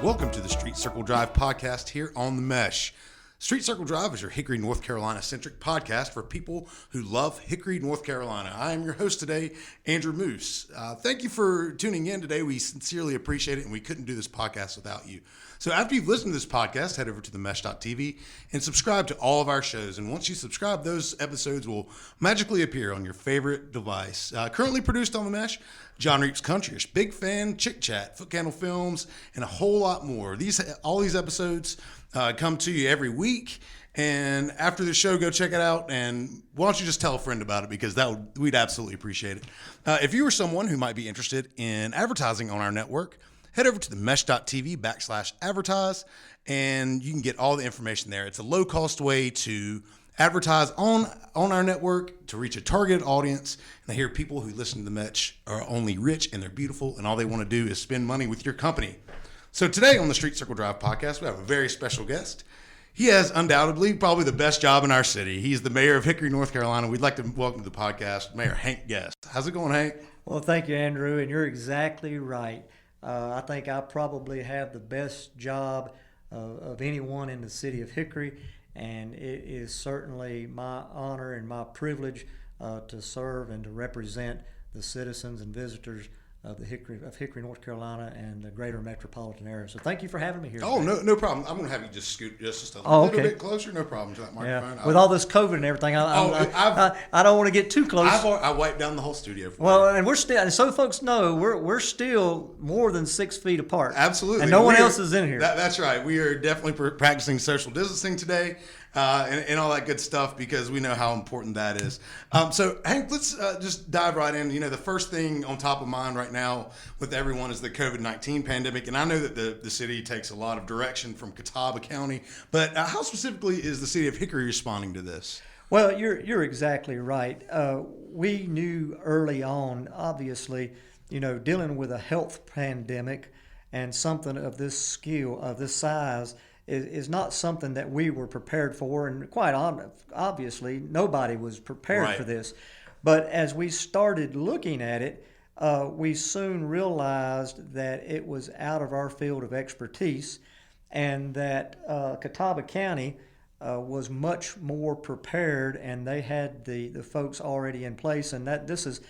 Welcome to the Street Circle Drive podcast here on the Mesh. Street Circle Drive is your Hickory, North Carolina-centric podcast for people who love Hickory, North Carolina. I am your host today, Andrew Moose. Thank you for tuning in today. We sincerely appreciate it, and we couldn't do this podcast without you. So after you've listened to this podcast, head over to themesh.tv and subscribe to all of our shows. And once you subscribe, those episodes will magically appear on your favorite device. Currently produced on the Mesh, John Reeps Countryish, Big Fan, Chick Chat, Foot Candle Films, and a whole lot more. All these episodes come to you every week. And after the show, go check it out. And why don't you just tell a friend about it, because we'd absolutely appreciate it. If you are someone who might be interested in advertising on our network, head over to themesh.tv/advertise, and you can get all the information there. It's a low-cost way to advertise on our network to reach a targeted audience. And I hear people who listen to the Mesh are only rich and they're beautiful, and all they want to do is spend money with your company. So today on the Street Circle Drive podcast, we have a very special guest. He has undoubtedly probably the best job in our city. He's the mayor of Hickory, North Carolina. We'd like to welcome to the podcast Mayor Hank Guest. How's it going, Hank? Well, thank you, Andrew, and you're exactly right. I think I probably have the best job of anyone in the city of Hickory, and it is certainly my honor and my privilege to serve and to represent the citizens and visitors of Hickory, North Carolina, and the greater metropolitan area. So thank you for having me here. Oh, no problem. I'm going to have you just scoot just a little bit closer. No problem to that microphone. Yeah. With all this COVID and everything, I don't want to get too close. I wiped down the whole studio for you. And we're still, and so folks know, we're still more than 6 feet apart. Absolutely. And no one else is in here. That's right. We are definitely practicing social distancing today. And all that good stuff, because we know how important that is. So, Hank, let's just dive right in. You know, the first thing on top of mind right now with everyone is the COVID-19 pandemic. And I know that the city takes a lot of direction from Catawba County. But how specifically is the city of Hickory responding to this? Well, you're exactly right. We knew early on, obviously, dealing with a health pandemic and something of this scale, of this size, is not something that we were prepared for, and quite obviously nobody was prepared for this. But as we started looking at it, we soon realized that it was out of our field of expertise, and that Catawba County was much more prepared, and they had the folks already in place, and that this is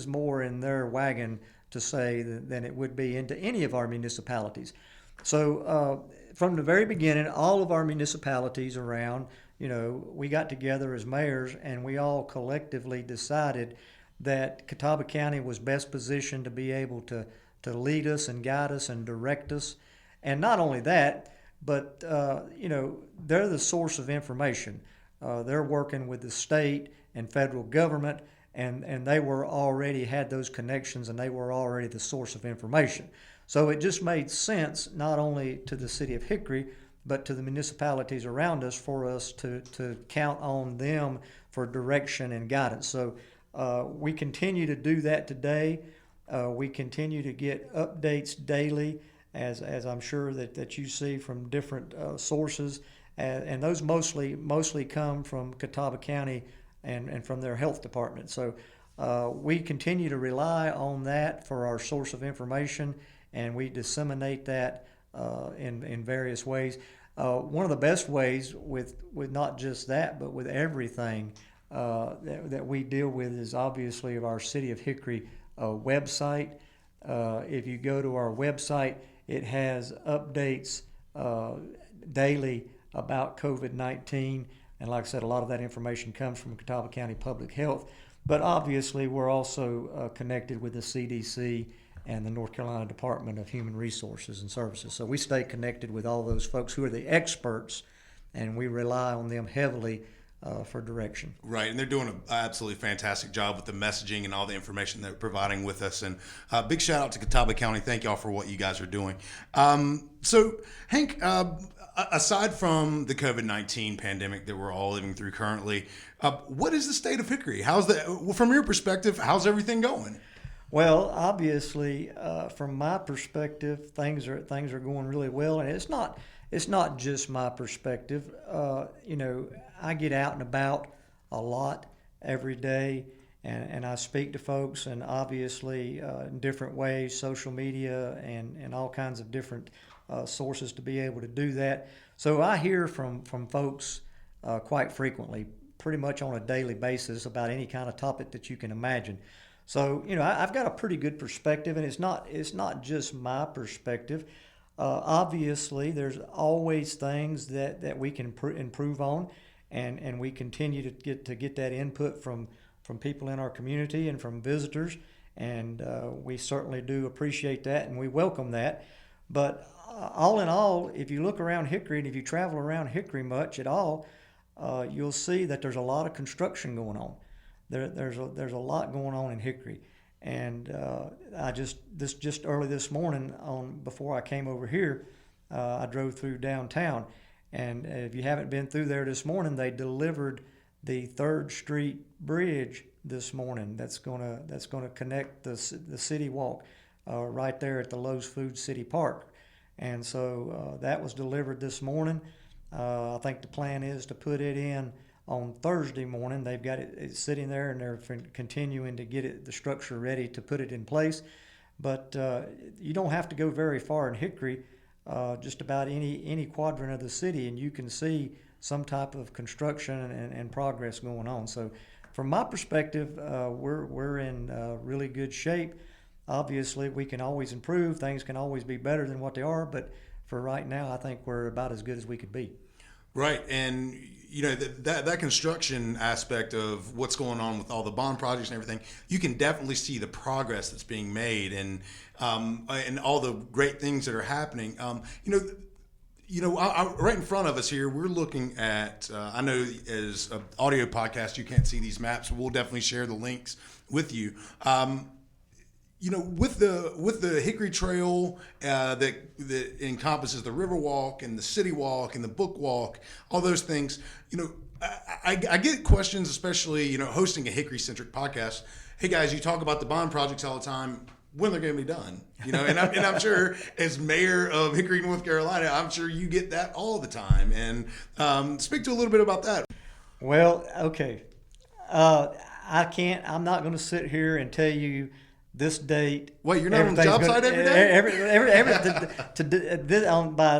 more in their wagon to say than it would be into any of our municipalities. So from the very beginning, all of our municipalities around, we got together as mayors, and we all collectively decided that Catawba County was best positioned to be able to lead us and guide us and direct us. And not only that, but, they're the source of information. They're working with the state and federal government, and they were already had those connections, and they were already the source of information. So it just made sense, not only to the city of Hickory, but to the municipalities around us, for us to count on them for direction and guidance. So we continue to do that today. We continue to get updates daily, as I'm sure that you see from different sources, and those mostly come from Catawba County and from their health department. So we continue to rely on that for our source of information, and we disseminate that in various ways. One of the best ways with not just that, but with everything that we deal with is obviously of our City of Hickory website. If you go to our website, it has updates daily about COVID-19. And like I said, a lot of that information comes from Catawba County Public Health. But obviously, we're also connected with the CDC and the North Carolina Department of Human Resources and Services. So we stay connected with all those folks who are the experts, and we rely on them heavily for direction. Right, and they're doing an absolutely fantastic job with the messaging and all the information they're providing with us. And big shout out to Catawba County. Thank y'all for what you guys are doing. So, Hank, aside from the COVID-19 pandemic that we're all living through currently, what is the state of Hickory? From your perspective, how's everything going? Well, obviously, from my perspective, things are going really well, and it's not just my perspective. I get out and about a lot every day, and I speak to folks, and obviously in different ways, social media and all kinds of different sources to be able to do that. So I hear from folks quite frequently, pretty much on a daily basis, about any kind of topic that you can imagine. So I've got a pretty good perspective, and it's not just my perspective. Obviously, there's always things that we can improve on, and we continue to get that input from people in our community and from visitors, and we certainly do appreciate that, and we welcome that. But all in all, if you look around Hickory, and if you travel around Hickory much at all, you'll see that there's a lot of construction going on. There's a lot going on in Hickory, and just early this morning, before I came over here, I drove through downtown, and if you haven't been through there this morning, they delivered the 3rd Street Bridge this morning. That's gonna connect the City Walk right there at the Lowe's Food City Park, and so that was delivered this morning. I think the plan is to put it in on Thursday morning. They've got it sitting there, and they're continuing to get the structure ready to put it in place. But you don't have to go very far in Hickory, just about any quadrant of the city, and you can see some type of construction and progress going on. So from my perspective, we're in really good shape. Obviously, we can always improve. Things can always be better than what they are, but for right now, I think we're about as good as we could be. Right, and that construction aspect of what's going on with all the bond projects and everything, you can definitely see the progress that's being made, and all the great things that are happening. Right in front of us here, we're looking at. I know as an audio podcast, you can't see these maps. We'll definitely share the links with you. With the Hickory Trail that encompasses the River Walk and the City Walk and the Book Walk, all those things, I get questions, especially hosting a Hickory centric podcast. Hey guys, you talk about the bond projects all the time. When they're going to be done, and I'm sure as mayor of Hickory, North Carolina, I'm sure you get that all the time. And speak to a little bit about that. Well, okay, I'm not going to sit here and tell you this date. Wait, you're not on the job site every day?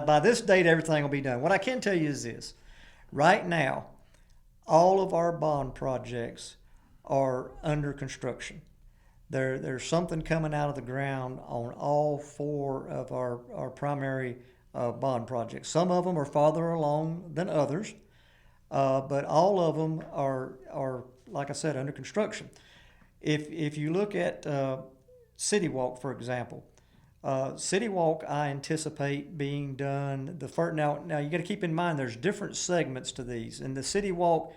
By this date, everything will be done. What I can tell you is this. Right now, all of our bond projects are under construction. There's something coming out of the ground on all 4 of our primary bond projects. Some of them are farther along than others, but all of them are, like I said, under construction. If you look at City Walk, for example, City Walk, I anticipate being done the first. Now you got to keep in mind there's different segments to these. And the City Walk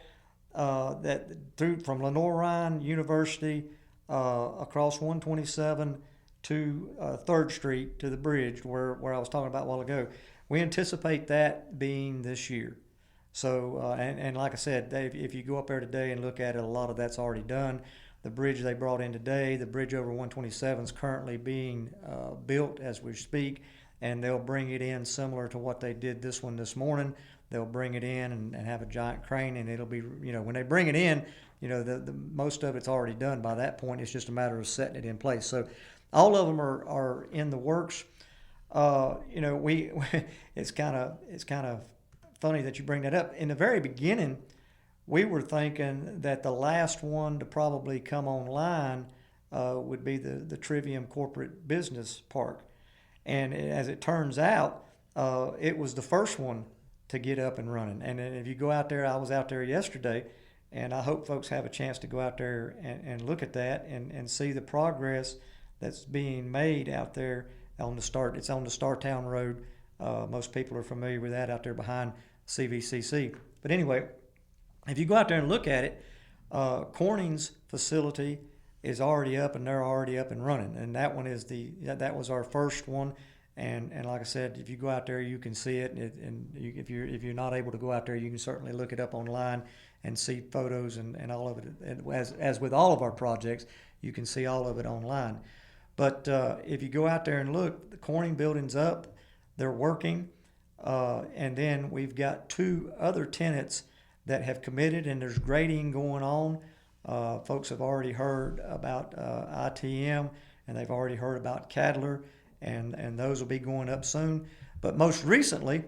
that through from Lenore University across 127 to 3rd Street to the bridge where I was talking about a while ago, we anticipate that being this year. So and like I said, if you go up there today and look at it, a lot of that's already done. The bridge they brought in today, the bridge over 127 is currently being built as we speak, and they'll bring it in similar to what they did this morning. They'll bring it in and have a giant crane, and it'll be, when they bring it in, the most of it's already done by that point. It's just a matter of setting it in place. So all of them are in the works. It's kind of funny that you bring that up. In the very beginning, we were thinking that the last one to probably come online would be the Trivium Corporate Business Park. And as it turns out, it was the first one to get up and running. And if you go out there, I was out there yesterday, and I hope folks have a chance to go out there and look at that and see the progress that's being made out there on the start. It's on the Startown Road. Most people are familiar with that out there behind CVCC. But anyway, if you go out there and look at it, Corning's facility is already up, and they're already up and running. And that one that was our first one. And like I said, if you go out there, you can see it. If you're not able to go out there, you can certainly look it up online and see photos and all of it. And as with all of our projects, you can see all of it online. But if you go out there and look, the Corning building's up, they're working, and then we've got 2 other tenants that have committed, and there's grading going on Folks have already heard about ITM, and they've already heard about Cadler, and those will be going up soon. But most recently,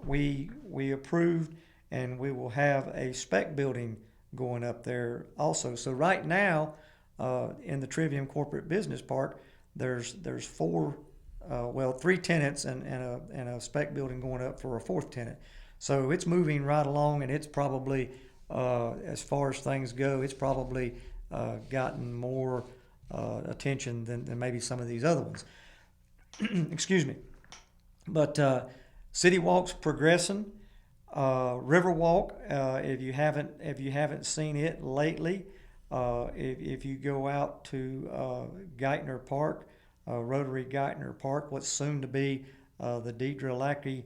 we approved, and we will have a spec building going up there also. So right now, in the Trivium Corporate Business Park, there's three tenants and a spec building going up for a fourth tenant. So it's moving right along, and it's probably, as far as things go, it's probably gotten more attention than maybe some of these other ones. Excuse me. But City Walk's progressing. Riverwalk, if you haven't seen it lately, if you go out to Geithner Park, Rotary Geithner Park, what's soon to be the Deidre Lackey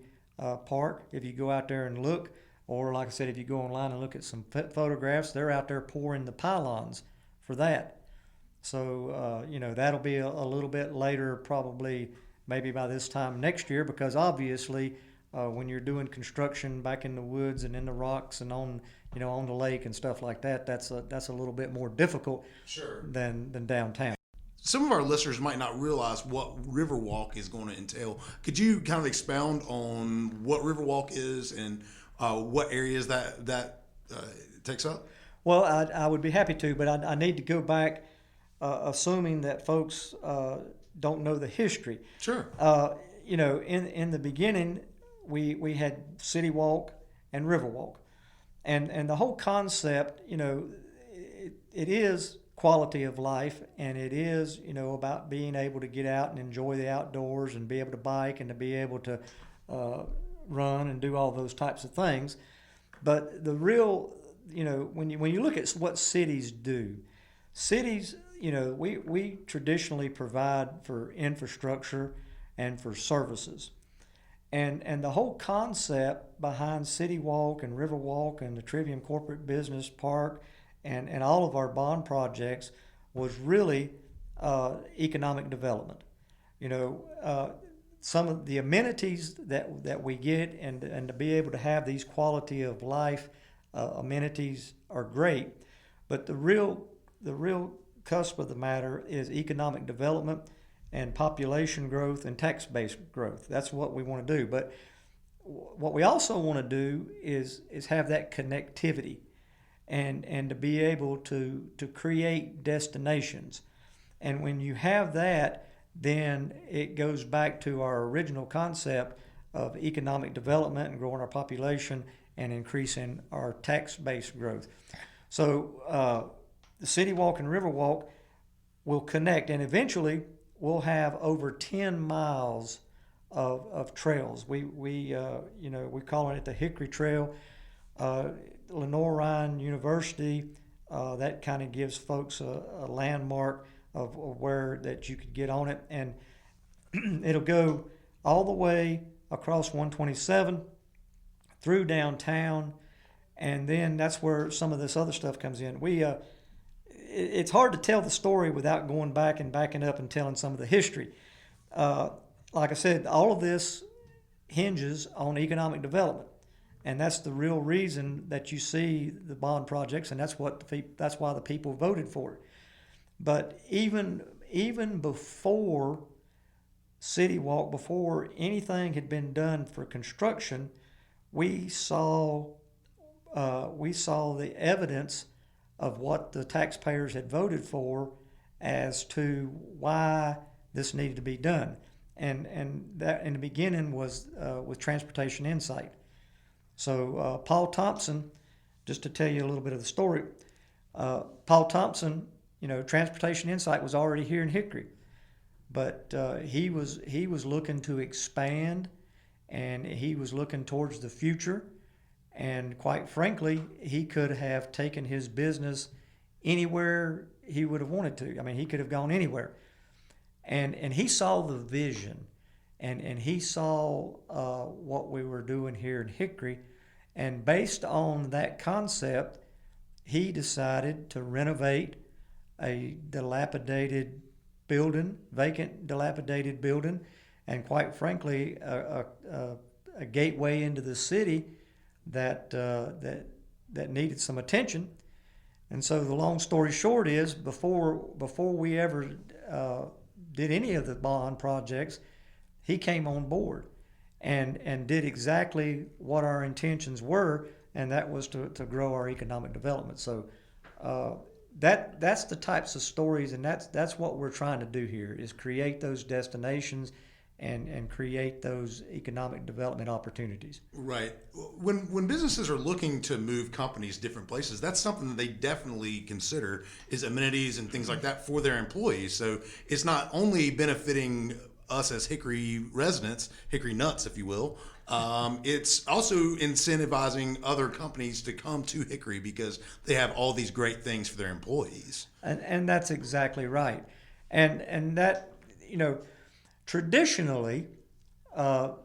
Park, if you go out there and look, or like I said, if you go online and look at some photographs, they're out there pouring the pylons for that. So that'll be a little bit later, probably maybe by this time next year, because obviously when you're doing construction back in the woods and in the rocks and on the lake and stuff like that, that's a little bit more difficult than downtown. Some of our listeners might not realize what Riverwalk is going to entail. Could you kind of expound on what Riverwalk is and what areas that takes up? Well, I would be happy to, but I need to go back, assuming that folks don't know the history. Sure. In the beginning, we had City Walk and Riverwalk, and the whole concept, it is quality of life, and it is about being able to get out and enjoy the outdoors and be able to bike and to be able to run and do all those types of things. But the real, when you look at what cities do, cities, we traditionally provide for infrastructure and for services. And the whole concept behind City Walk and Riverwalk and the Trivium Corporate Business Park and all of our bond projects was really economic development. Some of the amenities that we get and to be able to have these quality of life amenities are great, but the real cusp of the matter is economic development and population growth and tax-based growth. That's what we want to do. But what we also want to do is have that connectivity and to be able to create destinations. And when you have that, then it goes back to our original concept of economic development and growing our population and increasing our tax-based growth. So the City Walk and Riverwalk will connect, and eventually we'll have over 10 miles of trails. We're calling it the Hickory Trail. Lenore Ryan University, that kind of gives folks a landmark of where that you could get on it, and it'll go all the way across 127 through downtown, and then that's where some of this other stuff comes in. It's hard to tell the story without going back and backing up and telling some of the history. Like I said, all of this hinges on economic development, and that's the real reason that you see the bond projects, and that's why the people voted for it. But even before City Walk, before anything had been done for construction, we saw the evidence of what the taxpayers had voted for as to why this needed to be done. And that in the beginning was with Transportation Insight. So Paul Thompson, just to tell you a little bit of the story, Paul Thompson, Transportation Insight was already here in Hickory, but he was looking to expand, and he was looking towards the future. And quite frankly, he could have taken his business anywhere he would have wanted to. I mean, he could have gone anywhere. And he saw the vision, and he saw what we were doing here in Hickory. And based on that concept, he decided to renovate a dilapidated building, vacant, dilapidated building, and quite frankly, a gateway into the city that needed some attention. And so the long story short is, before we ever did any of the bond projects, he came on board and did exactly what our intentions were, and that was to grow our economic development. So that's the types of stories, and that's what we're trying to do here, is create those destinations and create those economic development opportunities. Right. When businesses are looking to move companies different places, that's something that they definitely consider, is amenities and things like that for their employees. So it's not only benefiting us as Hickory residents, Hickory nuts, if you will. It's also incentivizing other companies to come to Hickory because they have all these great things for their employees. And that's exactly right. And that, traditionally,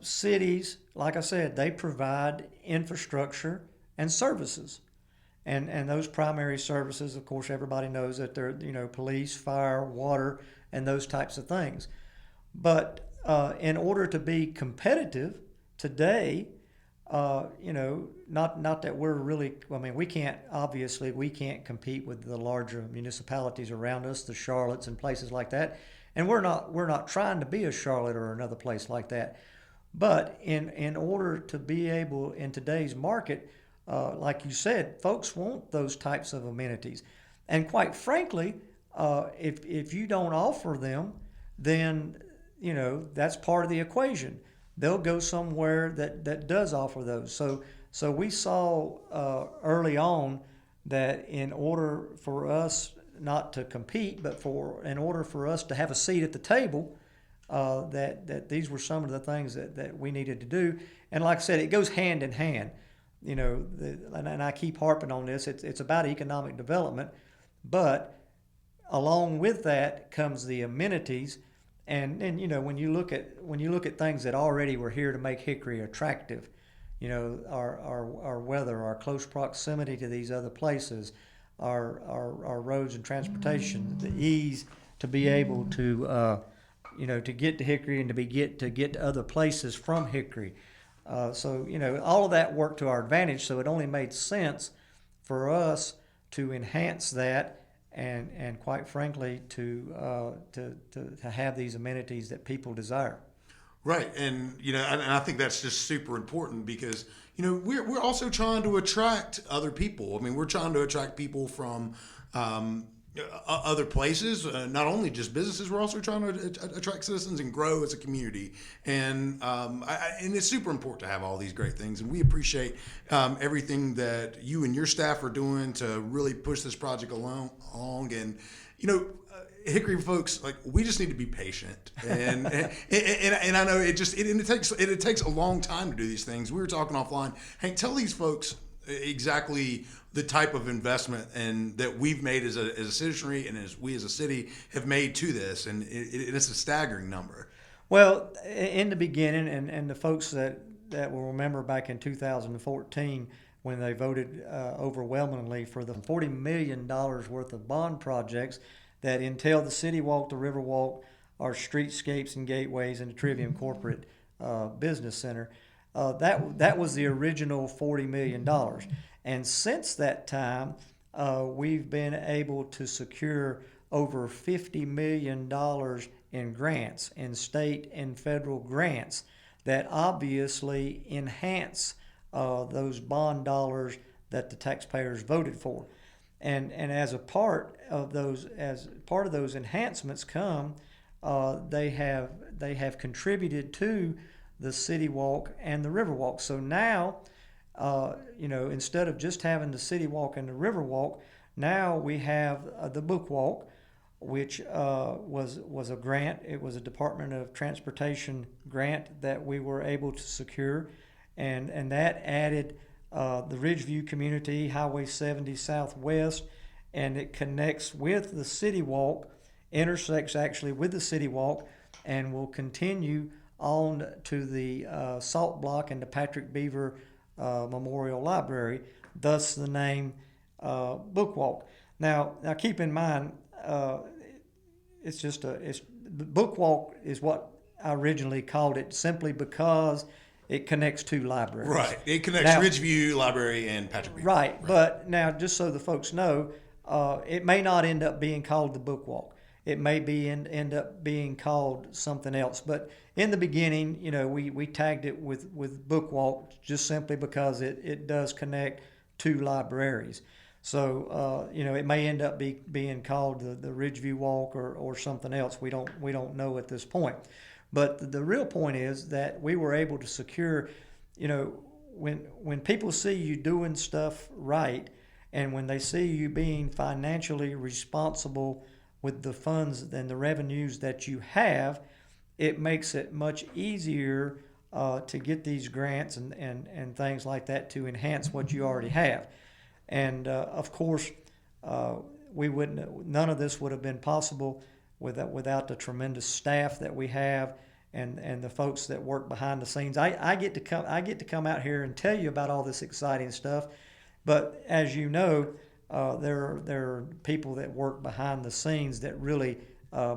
cities, like I said, they provide infrastructure and services. And those primary services, of course, everybody knows that they're, police, fire, water, and those types of things. But in order to be competitive today, not that we're really, we can't compete with the larger municipalities around us, the Charlottes and places like that. And we're not trying to be a Charlotte or another place like that. But in order to be able, in today's market, like you said, folks want those types of amenities. And quite frankly, if you don't offer them, then, that's part of the equation. They'll go somewhere that does offer those. So we saw early on that in order for us not to compete, but in order for us to have a seat at the table, that these were some of the things that we needed to do. And like I said, it goes hand in hand. And I keep harping on this. It's about economic development, but along with that comes the amenities. And when you look at things that already were here to make Hickory attractive, our weather, our close proximity to these other places, our roads and transportation, the ease to be able to to get to Hickory and to get to other places from Hickory. So all of that worked to our advantage. So it only made sense for us to enhance that. And quite frankly, to have these amenities that people desire. Right, and and I think that's just super important because we're also trying to attract other people. We're trying to attract people from other places, not only just businesses. We're also trying to attract citizens and grow as a community. And and it's super important to have all these great things. And we appreciate everything that you and your staff are doing to really push this project along. And Hickory folks, we just need to be patient, and and I know it takes a long time to do these things. We were talking offline. Hank, tell these folks exactly the type of investment and that we've made as a citizenry and as we as a city have made to this, and it's a staggering number. Well, in the beginning, and the folks that will remember back in 2014 when they voted overwhelmingly for the $40 million worth of bond projects that entail the City Walk, the River Walk, our streetscapes and gateways, and the Trivium Corporate Business Center. That was the original $40 million. And since that time, we've been able to secure over $50 million in grants, in state and federal grants, that obviously enhance those bond dollars that the taxpayers voted for. And as a part of those enhancements come, they have contributed to the City Walk and the River Walk. So now, instead of just having the City Walk and the River Walk, now we have the Book Walk, which was a grant. It was a Department of Transportation grant that we were able to secure, and that added the Ridgeview community, Highway 70 Southwest, and it connects with the City Walk, intersects actually with the City Walk, and will continue on to the Salt Block and the Patrick Beaver Memorial Library, thus the name Book Walk. Now keep in mind, the Book Walk is what I originally called it, simply because it connects two libraries. Right. It connects Ridgeview Library and Patrick Beaver. Right. But now, just so the folks know, it may not end up being called the book walk. It may be end up being called something else. But in the beginning, we tagged it with book walk just simply because it does connect to libraries. So it may end up being called the Ridgeview Walk or something else. We don't know at this point. But the real point is that we were able to secure, when people see you doing stuff right, and when they see you being financially responsible with the funds and the revenues that you have, it makes it much easier to get these grants and things like that to enhance what you already have. And of course, none of this would have been possible without the tremendous staff that we have and the folks that work behind the scenes. I get to come out here and tell you about all this exciting stuff, but as you know, there are people that work behind the scenes that really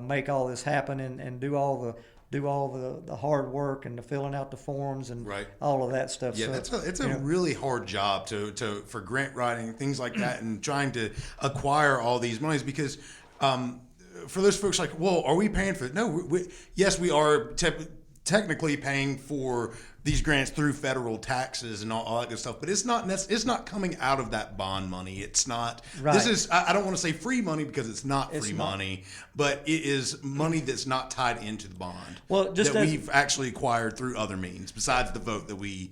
make all this happen and do all the hard work and the filling out the forms and all of that stuff. Yeah, so, it's a really hard job for grant writing, things like that, and trying to acquire all these monies because for those folks like, well, are we paying for it? No, yes, we are technically paying for these grants through federal taxes and all that good stuff, but it's not coming out of that bond money. It's not. Right. This is, I don't want to say free money because it's not free money, but it is money that's not tied into the bond. Well, we've actually acquired through other means besides the vote that we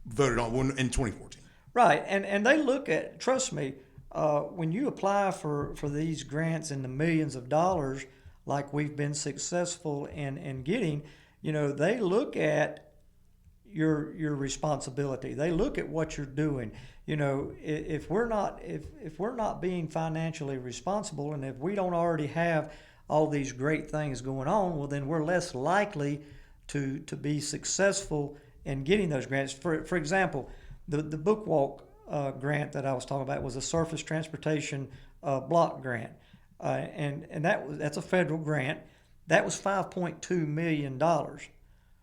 voted on in 2014. Right, and they look at, trust me, when you apply for these grants in the millions of dollars, like we've been successful in getting, they look at your responsibility. They look at what you're doing. If we're not being financially responsible, and if we don't already have all these great things going on, well, then we're less likely to be successful in getting those grants. For example, the book walk grant that I was talking about was a surface transportation block grant, and that's a federal grant. That was $5.2 million.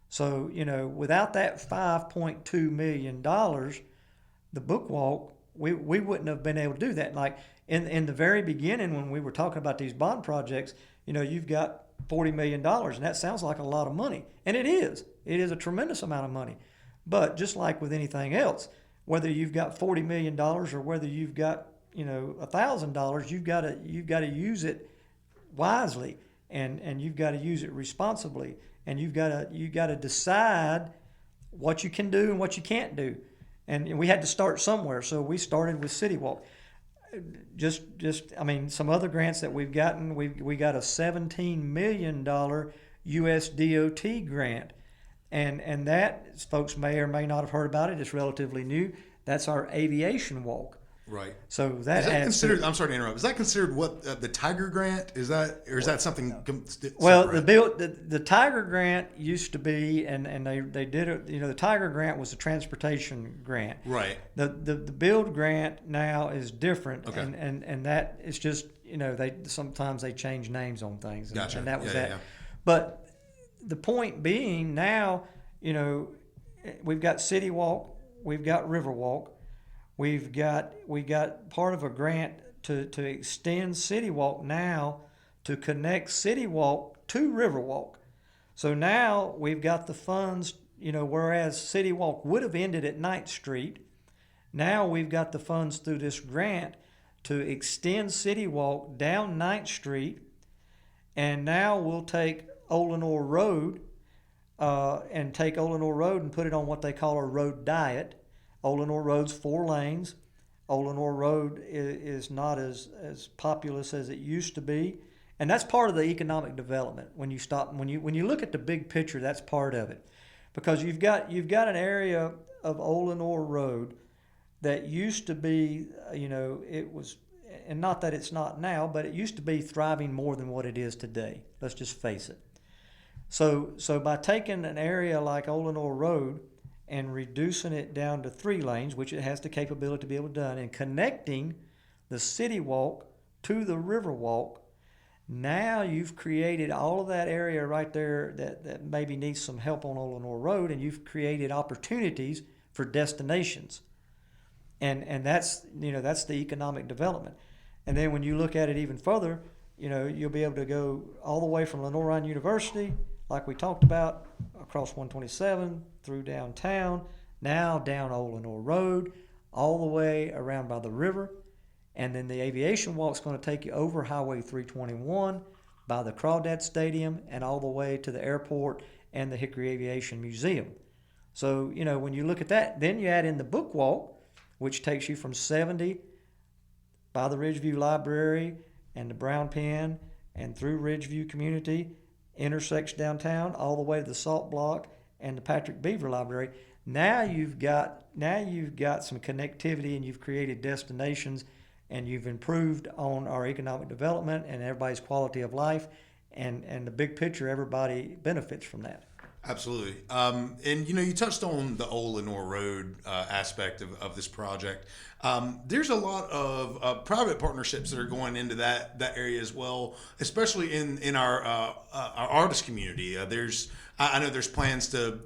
So, without that $5.2 million, the book walk, we wouldn't have been able to do that. Like in the very beginning when we were talking about these bond projects, you've got $40 million, and that sounds like a lot of money. And it is. It is a tremendous amount of money. But just like with anything else, whether you've got $40 million or whether you've got, $1,000, you've got to use it wisely, and you've got to use it responsibly. And you've got to decide what you can do and what you can't do, and we had to start somewhere. So we started with City Walk. Some other grants that we've gotten. We got a $17 million U.S. DOT grant, and that folks may or may not have heard about it. It's relatively new. That's our aviation walk. Right. So is that considered? I'm sorry to interrupt. Is that considered what the Tiger Grant? Is that, or is that something? No. Well, the Tiger Grant used to be, and they did it. The Tiger Grant was a transportation grant. Right. The Build Grant now is different. Okay. And that is just they sometimes they change names on things. And, gotcha. And that was yeah, that. Yeah. But the point being now, we've got City Walk, we've got River Walk. We got part of a grant to extend City Walk now to connect City Walk to River Walk. So now we've got the funds, whereas City Walk would have ended at 9th Street, now we've got the funds through this grant to extend City Walk down 9th Street, and now we'll take Olenor Road and put it on what they call a road diet. Olenor Road's 4 lanes. Olenor Road is not as populous as it used to be, and that's part of the economic development. When you look at the big picture, that's part of it, because you've got an area of Olenor Road that used to be, it was, and not that it's not now, but it used to be thriving more than what it is today. Let's just face it. So by taking an area like Olenor Road and reducing it down to 3 lanes, which it has the capability to be able to do, and connecting the City Walk to the River Walk, now you've created all of that area right there that maybe needs some help on Olenor Road, and you've created opportunities for destinations. And that's the economic development. And then when you look at it even further, you'll be able to go all the way from Lenoir University, like we talked about, across 127 through downtown, now down Old Lenoir Road, all the way around by the river. And then the aviation walk's going to take you over Highway 321 by the Crawdad Stadium and all the way to the airport and the Hickory Aviation Museum. So, when you look at that, then you add in the book walk, which takes you from 70 by the Ridgeview Library and the Brown Pen and through Ridgeview Community, intersects downtown, all the way to the Salt Block and the Patrick Beaver Library. Now you've got some connectivity, and you've created destinations, and you've improved on our economic development and everybody's quality of life, and the big picture, everybody benefits from that. Absolutely. And you touched on the Old Lenoir Road aspect of this project. There's a lot of private partnerships that are going into that area as well, especially in our artist community. I know there's plans to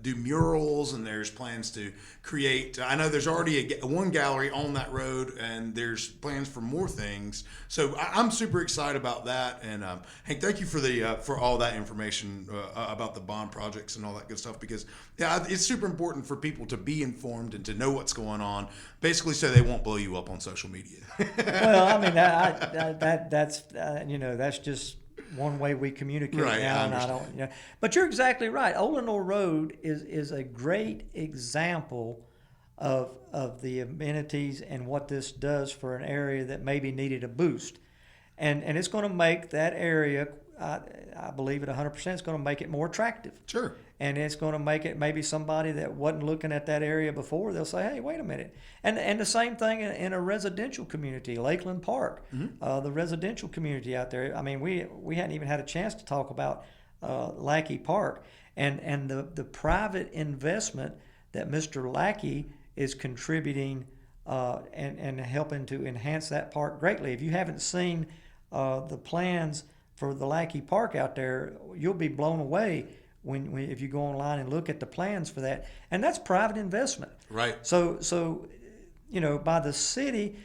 do murals, and there's plans to create. I know there's already one gallery on that road, and there's plans for more things. So I'm super excited about that. And Hank, thank you for all that information about the bond projects and all that good stuff, because it's super important for people to be informed and to know what's going on, basically so they won't blow you up on social media. Well, I mean that's just one way we communicate right, now, and I don't. But you're exactly right. Old Lenoir Road is a great example of the amenities and what this does for an area that maybe needed a boost, and it's going to make that area, I believe at 100%, it's going to make it more attractive. Sure. And it's going to make it maybe somebody that wasn't looking at that area before, they'll say, hey, wait a minute. And the same thing in a residential community, Lakeland Park, the residential community out there. I mean, we hadn't even had a chance to talk about Lackey Park and the private investment that Mr. Lackey is contributing and helping to enhance that park greatly. If you haven't seen the plans for the Lackey Park out there, you'll be blown away if you go online and look at the plans for that, and that's private investment. Right. So by the city,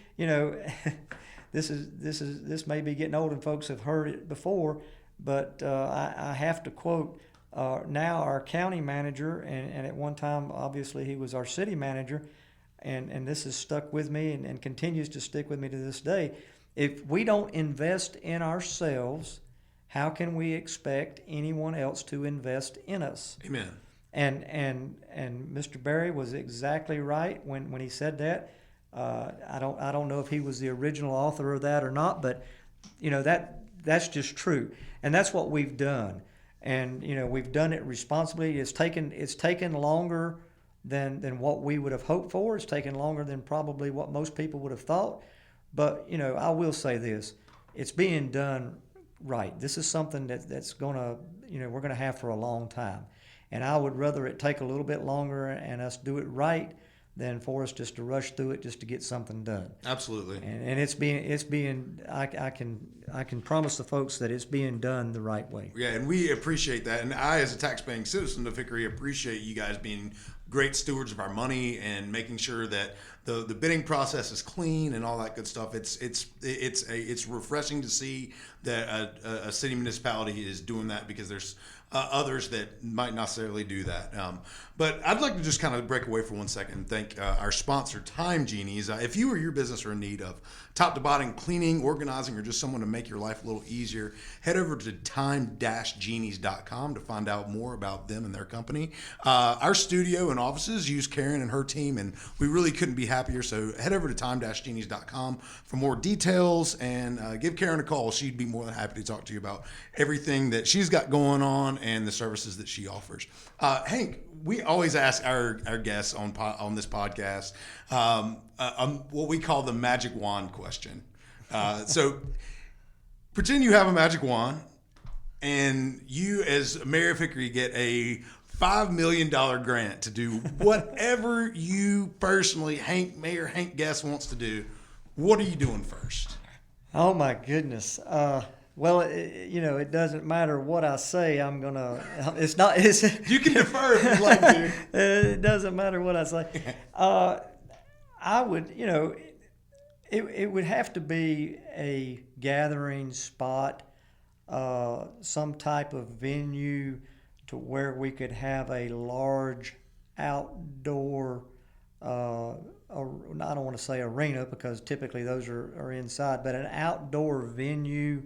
this may be getting old and folks have heard it before, but I have to quote now our county manager, and at one time obviously he was our city manager, and this has stuck with me and continues to stick with me to this day. If we don't invest in ourselves, how can we expect anyone else to invest in us? Amen. And Mr. Berry was exactly right when he said that. I don't know if he was the original author of that or not, but that's just true, and that's what we've done. And we've done it responsibly. It's taken longer than what we would have hoped for. It's taken longer than probably what most people would have thought. But I will say this: it's being done right. This is something that's gonna we're gonna have for a long time, and I would rather it take a little bit longer and us do it right than for us just to rush through it just to get something done. Absolutely. And it's being I can promise the folks that it's being done the right way. Yeah, and we appreciate that. And I, as a tax-paying citizen of Hickory, appreciate you guys being great stewards of our money and making sure that the bidding process is clean and all that good stuff. It's refreshing to see that a city municipality is doing that, because there's others that might not necessarily do that. But I'd like to just kind of break away for 1 second and thank our sponsor, Time Genies. If you or your business are in need of top-to-bottom cleaning, organizing, or just someone to make your life a little easier, head over to time-genies.com to find out more about them and their company. Our studio and offices use Karen and her team, and we really couldn't be happier. So head over to time-genies.com for more details, and give Karen a call. She'd be more than happy to talk to you about everything that she's got going on and the services that she offers. Hank, we always ask our guests on this podcast what we call the magic wand question. So pretend you have a magic wand, and you, as Mayor of Hickory, get a $5 million grant to do whatever you personally, Mayor Hank Guest, wants to do. What are you doing first? Oh my goodness. Well, it doesn't matter what I say. I'm gonna. It's not. You can defer if you'd like to. It doesn't matter what I say. I would. It would have to be a gathering spot, some type of venue to where we could have a large outdoor, I don't want to say arena because typically those are inside, but an outdoor venue.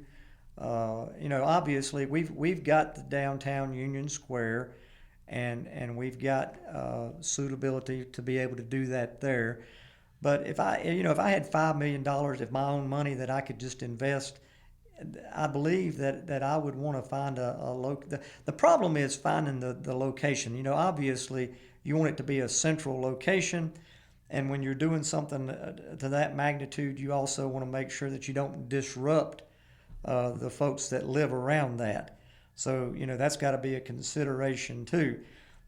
Obviously we've got the downtown Union Square, and we've got suitability to be able to do that there. But if I had $5 million of my own money that I could just invest, I believe that I would want to find the problem is finding the location. Obviously you want it to be a central location, and when you're doing something to that magnitude, you also want to make sure that you don't disrupt the folks that live around that. So that's got to be a consideration too.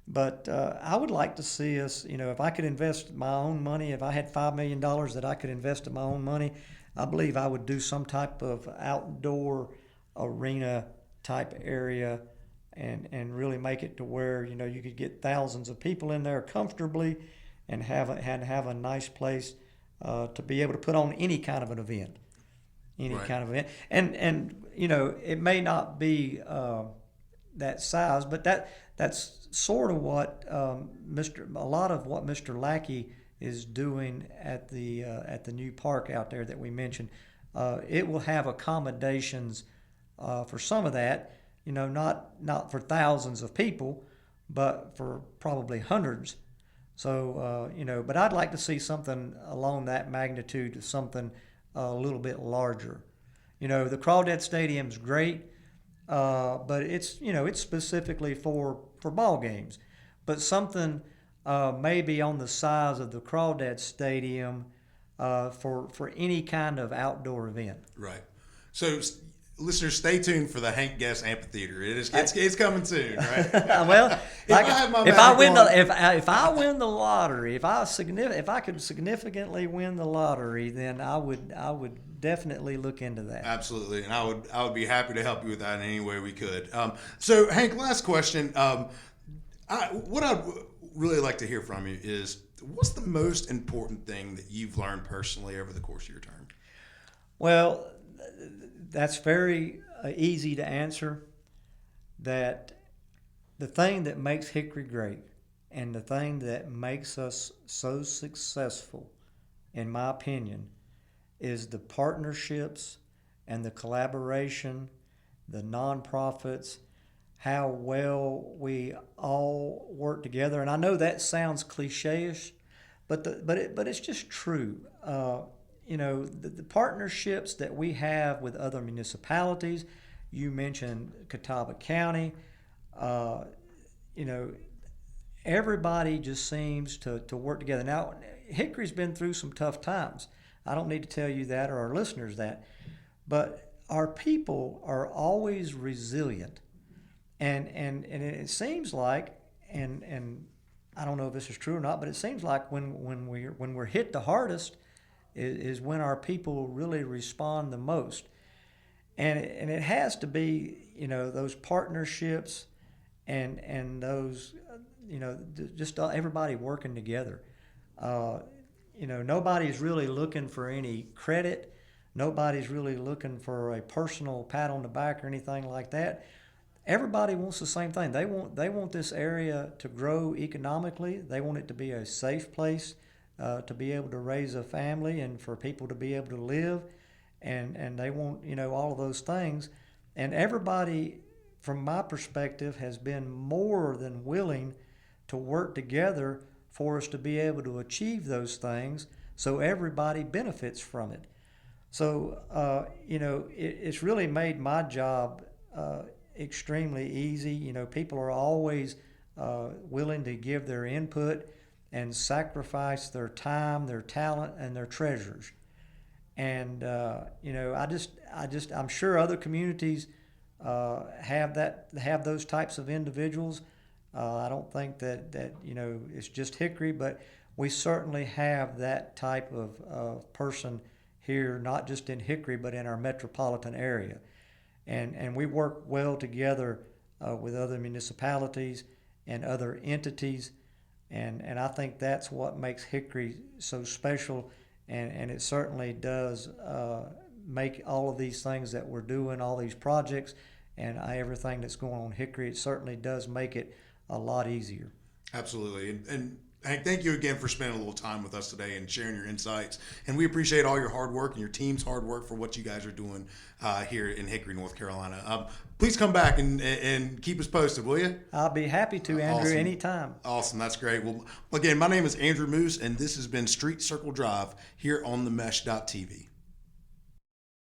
But I would like to see us, if I could invest my own money, if I had $5 million that I could invest in my own money, I believe I would do some type of outdoor arena type area, and really make it to where you could get thousands of people in there comfortably, and have a nice place to be able to put on any kind of an event, Right. kind of event. And it may not be that size, but that's sort of what a lot of what Mr. Lackey is doing at the new park out there that we mentioned. It will have accommodations for some of that, not for thousands of people, but for probably hundreds. So but I'd like to see something along that magnitude, something a little bit larger. The Crawdad Stadium's great, but it's specifically for ball games. But something maybe on the size of the Crawdad Stadium for any kind of outdoor event. Right. So, listeners, stay tuned for the Hank Guest Amphitheater. It's coming soon, right? Well, if I win the lottery, if I could significantly win the lottery, then I would definitely look into that. Absolutely, and I would be happy to help you with that in any way we could. So, Hank, last question. What I'd really like to hear from you is, what's the most important thing that you've learned personally over the course of your term? Well, that's very easy to answer. That the thing that makes Hickory great, and the thing that makes us so successful, in my opinion, is the partnerships and the collaboration, the nonprofits, how well we all work together. And I know that sounds cliche-ish, but it's just true. The partnerships that we have with other municipalities. You mentioned Catawba County. Everybody just seems to work together. Now, Hickory's been through some tough times. I don't need to tell you that, or our listeners that. But our people are always resilient. And it seems like, and I don't know if this is true or not, but it seems like when we're hit the hardest is when our people really respond the most. And it has to be, those partnerships and those, just everybody working together. Nobody's really looking for any credit. Nobody's really looking for a personal pat on the back or anything like that. Everybody wants the same thing. They want this area to grow economically. They want it to be a safe place to be able to raise a family and for people to be able to live, and they want all of those things. And everybody, from my perspective, has been more than willing to work together for us to be able to achieve those things, so everybody benefits from it. So it's really made my job extremely easy. People are always willing to give their input and sacrifice their time, their talent, and their treasures. And I'm sure other communities have those types of individuals. I don't think that it's just Hickory, but we certainly have that type of person here, not just in Hickory, but in our metropolitan area. And we work well together with other municipalities and other entities, and I think that's what makes Hickory so special and it certainly does make all of these things that we're doing, all these projects, and everything that's going on Hickory, it certainly does make it a lot easier. Absolutely. And Hank, thank you again for spending a little time with us today and sharing your insights. And we appreciate all your hard work and your team's hard work for what you guys are doing here in Hickory, North Carolina. Please come back and keep us posted, will you? I'll be happy to, Andrew, Awesome. anytime. Awesome. That's great. Well, again, my name is Andrew Moose, and this has been Street Circle Drive here on the Mesh.tv.